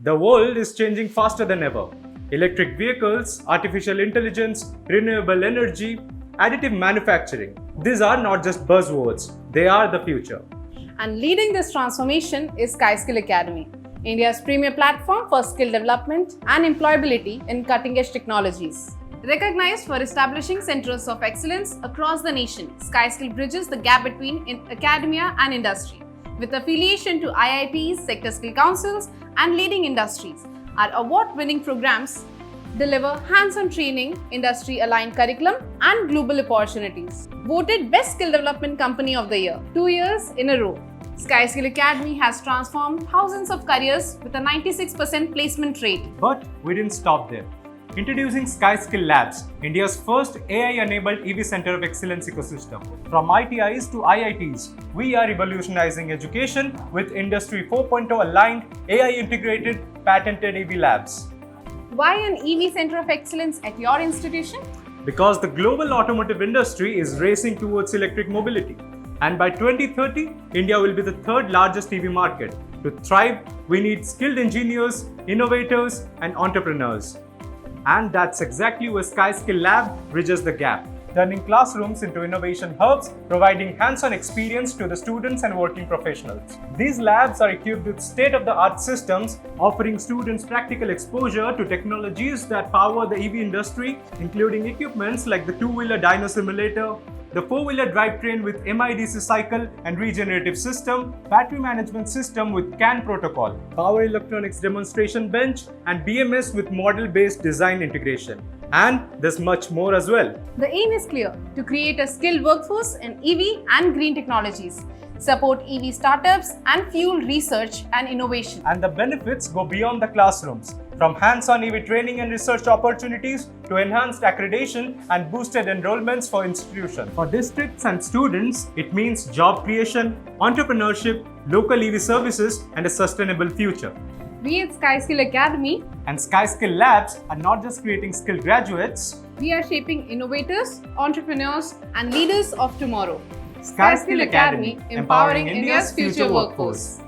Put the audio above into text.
The world is changing faster than ever. Electric vehicles, artificial intelligence, renewable energy, additive manufacturing. These are not just buzzwords, they are the future. And leading this transformation is Skyy Skill Academy, India's premier platform for skill development and employability in cutting-edge technologies. Recognized for establishing centers of excellence across the nation, Skyy Skill bridges the gap between academia and industry. With affiliation to IITs, sector skill councils, and leading industries, our award-winning programs deliver hands-on training, industry-aligned curriculum, and global opportunities. Voted Best Skill Development Company of the Year 2 years in a row, Skyy Skill Academy has transformed thousands of careers with a 96% placement rate. But we didn't stop there. Introducing Skyy Skill Labs, India's first AI-enabled EV Center of Excellence ecosystem. From ITIs to IITs, we are revolutionizing education with Industry 4.0 aligned, AI-integrated, patented EV labs. Why an EV Center of Excellence at your institution? Because the global automotive industry is racing towards electric mobility. And by 2030, India will be the third largest EV market. To thrive, we need skilled engineers, innovators, and entrepreneurs. And that's exactly where Skyy Skill Lab bridges the gap, turning classrooms into innovation hubs, providing hands-on experience to the students and working professionals. These labs are equipped with state-of-the-art systems, offering students practical exposure to technologies that power the EV industry, including equipments like the two-wheeler dyno simulator, the four-wheeler drivetrain with MIDC cycle and regenerative system, battery management system with CAN protocol, power electronics demonstration bench, and BMS with model-based design integration. And there's much more as well. The aim is clear: to create a skilled workforce in EV and green technologies, support EV startups, and fuel research and innovation. And the benefits go beyond the classrooms, from hands-on EV training and research opportunities to enhanced accreditation and boosted enrollments for institutions. For districts and students, it means job creation, entrepreneurship, local EV services, and a sustainable future. We at Skyy Skill Academy And Skyy Skill Labs are not just creating skilled graduates, we are shaping innovators, entrepreneurs, and leaders of tomorrow. Skyy Skill Academy, empowering India's future workforce.